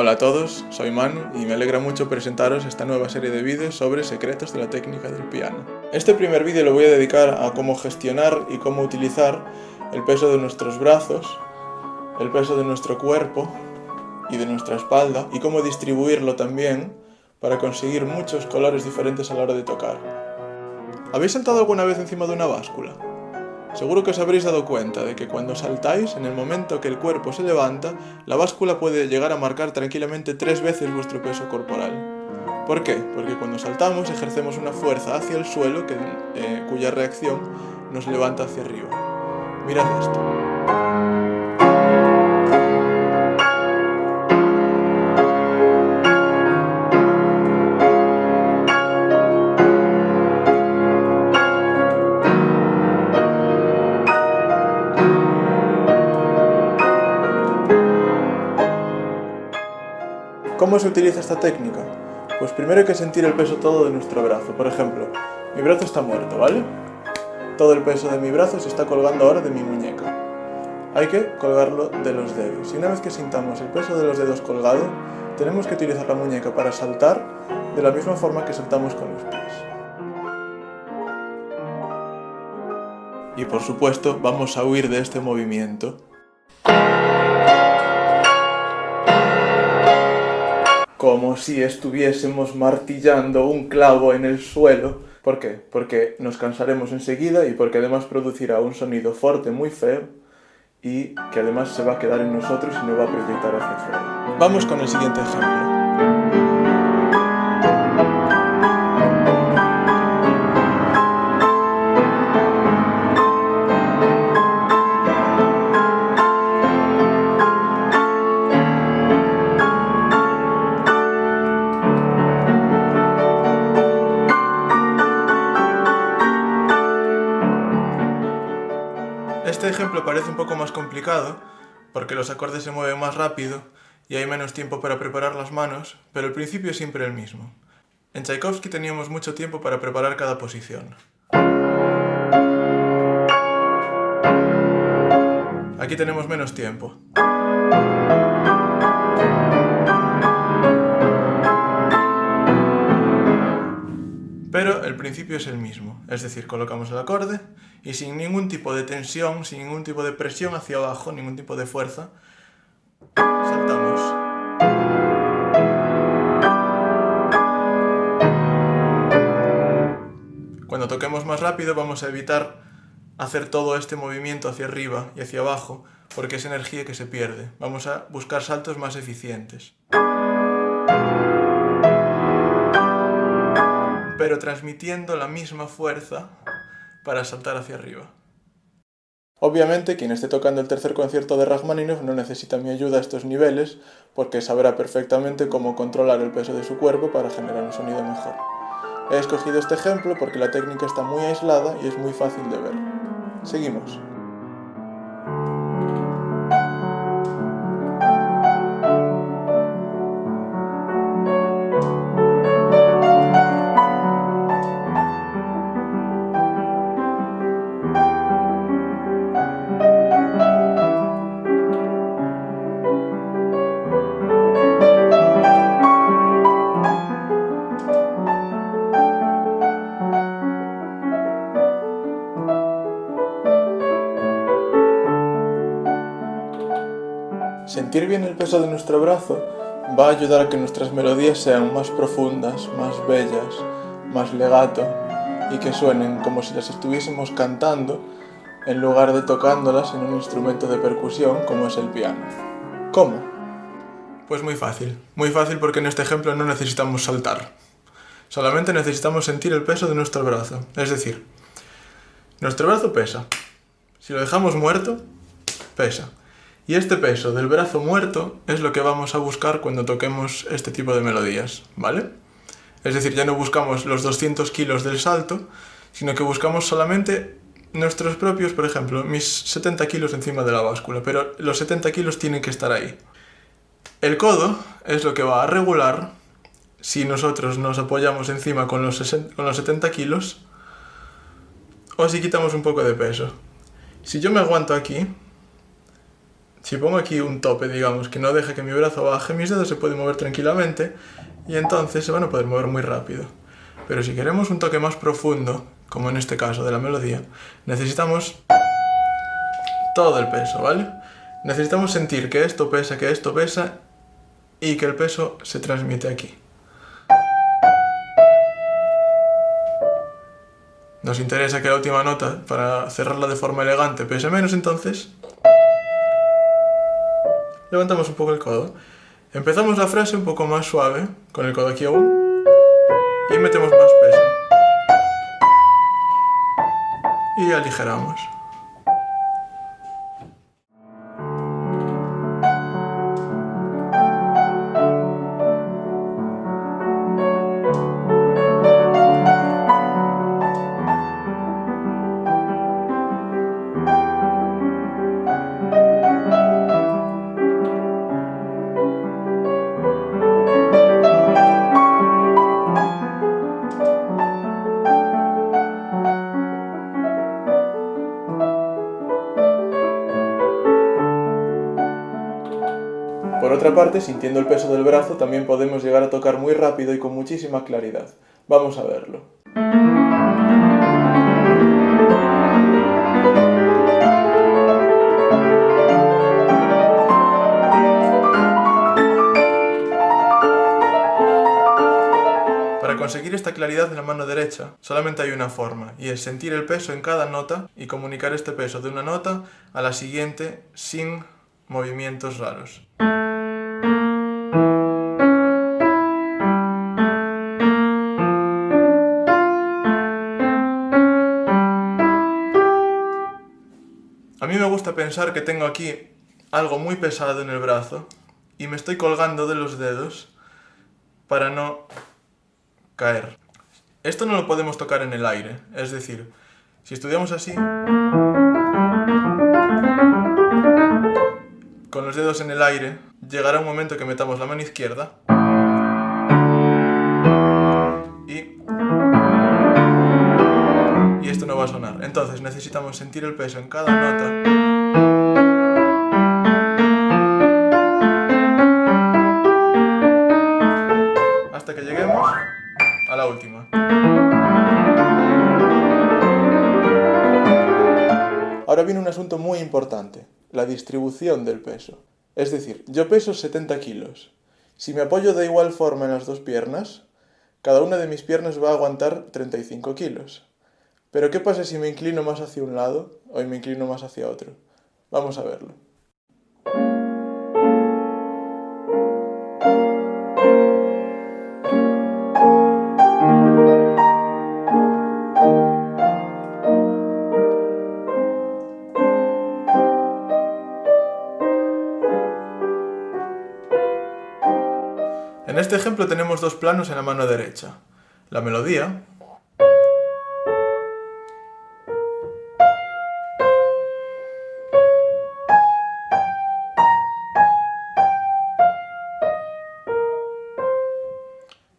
Hola a todos, soy Manu y me alegra mucho presentaros esta nueva serie de vídeos sobre secretos de la técnica del piano. Este primer vídeo lo voy a dedicar a cómo gestionar y cómo utilizar el peso de nuestros brazos, el peso de nuestro cuerpo y de nuestra espalda y cómo distribuirlo también para conseguir muchos colores diferentes a la hora de tocar. ¿Habéis saltado alguna vez encima de una báscula? Seguro que os habréis dado cuenta de que cuando saltáis, en el momento que el cuerpo se levanta, la báscula puede llegar a marcar tranquilamente 3 veces vuestro peso corporal. ¿Por qué? Porque cuando saltamos ejercemos una fuerza hacia el suelo cuya reacción nos levanta hacia arriba. Mirad esto. ¿Cómo se utiliza esta técnica? Pues primero hay que sentir el peso todo de nuestro brazo. Por ejemplo, mi brazo está muerto, ¿vale? Todo el peso de mi brazo se está colgando ahora de mi muñeca. Hay que colgarlo de los dedos. Y una vez que sintamos el peso de los dedos colgado, tenemos que utilizar la muñeca para saltar de la misma forma que saltamos con los pies. Y por supuesto, vamos a huir de este movimiento. Como si estuviésemos martillando un clavo en el suelo. ¿Por qué? Porque nos cansaremos enseguida y porque además producirá un sonido fuerte muy feo y que además se va a quedar en nosotros y no va a proyectar hacia afuera. Vamos con el siguiente ejemplo. Este ejemplo parece un poco más complicado porque los acordes se mueven más rápido y hay menos tiempo para preparar las manos, pero el principio es siempre el mismo. En Tchaikovsky teníamos mucho tiempo para preparar cada posición. Aquí tenemos menos tiempo. Pero el principio es el mismo, es decir, colocamos el acorde y sin ningún tipo de tensión, sin ningún tipo de presión hacia abajo, ningún tipo de fuerza, saltamos. Cuando toquemos más rápido vamos a evitar hacer todo este movimiento hacia arriba y hacia abajo, porque es energía que se pierde. Vamos a buscar saltos más eficientes, pero transmitiendo la misma fuerza para saltar hacia arriba. Obviamente, quien esté tocando el tercer concierto de Rajmáninov no necesita mi ayuda a estos niveles, porque sabrá perfectamente cómo controlar el peso de su cuerpo para generar un sonido mejor. He escogido este ejemplo porque la técnica está muy aislada y es muy fácil de ver. Seguimos. Sentir bien el peso de nuestro brazo va a ayudar a que nuestras melodías sean más profundas, más bellas, más legato y que suenen como si las estuviésemos cantando en lugar de tocándolas en un instrumento de percusión como es el piano. ¿Cómo? Pues muy fácil porque en este ejemplo no necesitamos saltar. Solamente necesitamos sentir el peso de nuestro brazo, es decir, nuestro brazo pesa. Si lo dejamos muerto, pesa. Y este peso del brazo muerto es lo que vamos a buscar cuando toquemos este tipo de melodías, ¿vale? Es decir, ya no buscamos los 200 kilos del salto, sino que buscamos solamente nuestros propios, por ejemplo, mis 70 kilos encima de la báscula, pero los 70 kilos tienen que estar ahí. El codo es lo que va a regular si nosotros nos apoyamos encima con los 70 kilos o si quitamos un poco de peso. Si yo me aguanto aquí, Si pongo aquí un tope, digamos, que no deje que mi brazo baje, mis dedos se pueden mover tranquilamente y entonces se van a poder mover muy rápido. Pero si queremos un toque más profundo, como en este caso de la melodía, necesitamos todo el peso, ¿vale? Necesitamos sentir que esto pesa y que el peso se transmite aquí. Nos interesa que la última nota, para cerrarla de forma elegante, pese menos, entonces levantamos un poco el codo. Empezamos la frase un poco más suave, con el codo aquí aún, y metemos más peso. Y aligeramos. Por otra parte, sintiendo el peso del brazo, también podemos llegar a tocar muy rápido y con muchísima claridad. Vamos a verlo. Para conseguir esta claridad en la mano derecha, solamente hay una forma, y es sentir el peso en cada nota y comunicar este peso de una nota a la siguiente sin movimientos raros. A mí me gusta pensar que tengo aquí algo muy pesado en el brazo y me estoy colgando de los dedos para no caer. Esto no lo podemos tocar en el aire, es decir, si estudiamos así, con los dedos en el aire, llegará un momento que metamos la mano izquierda y esto no va a sonar. Entonces necesitamos sentir el peso en cada nota hasta que lleguemos a la última. Ahora viene un asunto muy importante, la distribución del peso. Es decir, yo peso 70 kilos. Si me apoyo de igual forma en las dos piernas, cada una de mis piernas va a aguantar 35 kilos. Pero ¿qué pasa si me inclino más hacia un lado o me inclino más hacia otro? Vamos a verlo. En este ejemplo tenemos dos planos en la mano derecha. La melodía,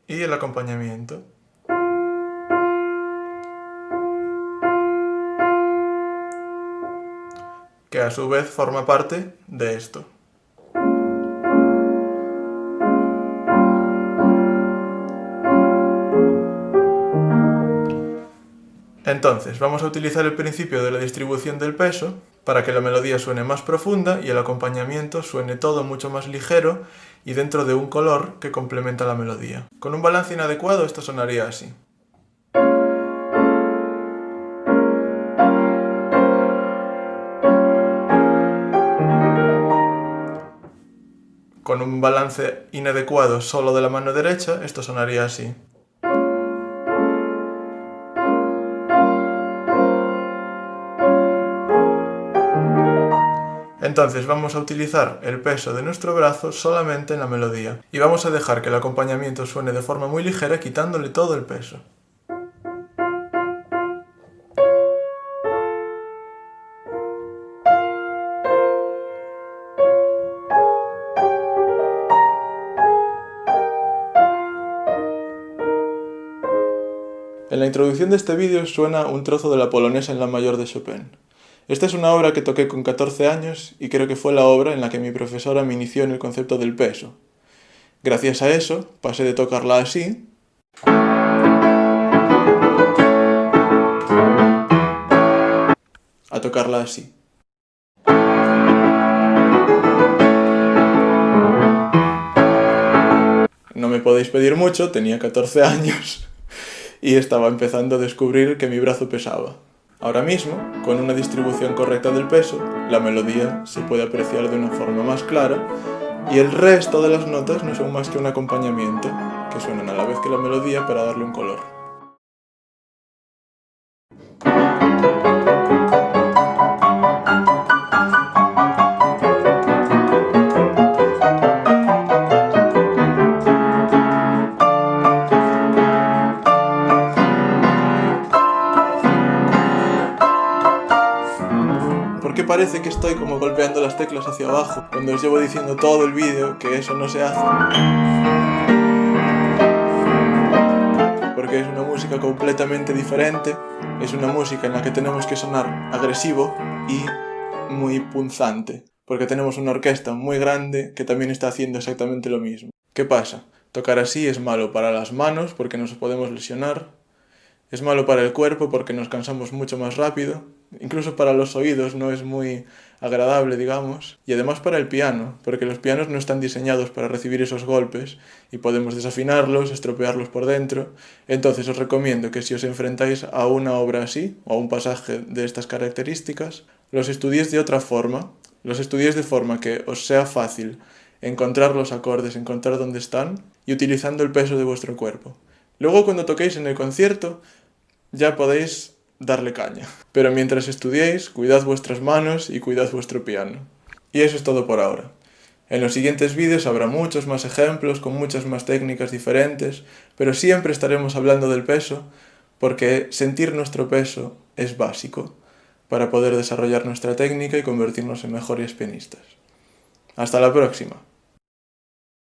y el acompañamiento. Que a su vez forma parte de esto. Entonces, vamos a utilizar el principio de la distribución del peso para que la melodía suene más profunda y el acompañamiento suene todo mucho más ligero y dentro de un color que complementa la melodía. Con un balance inadecuado esto sonaría así. Con un balance inadecuado solo de la mano derecha, esto sonaría así. Entonces vamos a utilizar el peso de nuestro brazo solamente en la melodía y vamos a dejar que el acompañamiento suene de forma muy ligera quitándole todo el peso. En la introducción de este vídeo suena un trozo de la polonesa en la mayor de Chopin. Esta es una obra que toqué con 14 años y creo que fue la obra en la que mi profesora me inició en el concepto del peso. Gracias a eso, pasé de tocarla así a tocarla así. No me podéis pedir mucho, tenía 14 años y estaba empezando a descubrir que mi brazo pesaba. Ahora mismo, con una distribución correcta del peso, la melodía se puede apreciar de una forma más clara y el resto de las notas no son más que un acompañamiento, que suenan a la vez que la melodía para darle un color. ¿Por qué parece que estoy como golpeando las teclas hacia abajo cuando os llevo diciendo todo el vídeo que eso no se hace? Porque es una música completamente diferente, es una música en la que tenemos que sonar agresivo y muy punzante, porque tenemos una orquesta muy grande que también está haciendo exactamente lo mismo. ¿Qué pasa? Tocar así es malo para las manos porque nos podemos lesionar, es malo para el cuerpo porque nos cansamos mucho más rápido, incluso para los oídos no es muy agradable, digamos, y además para el piano, porque los pianos no están diseñados para recibir esos golpes y podemos desafinarlos, estropearlos por dentro. Entonces os recomiendo que si os enfrentáis a una obra así, o a un pasaje de estas características, los estudiéis de otra forma, los estudiéis de forma que os sea fácil encontrar los acordes, encontrar dónde están, y utilizando el peso de vuestro cuerpo. Luego cuando toquéis en el concierto, ya podéis darle caña. Pero mientras estudiéis, cuidad vuestras manos y cuidad vuestro piano. Y eso es todo por ahora. En los siguientes vídeos habrá muchos más ejemplos, con muchas más técnicas diferentes, pero siempre estaremos hablando del peso, porque sentir nuestro peso es básico para poder desarrollar nuestra técnica y convertirnos en mejores pianistas. Hasta la próxima.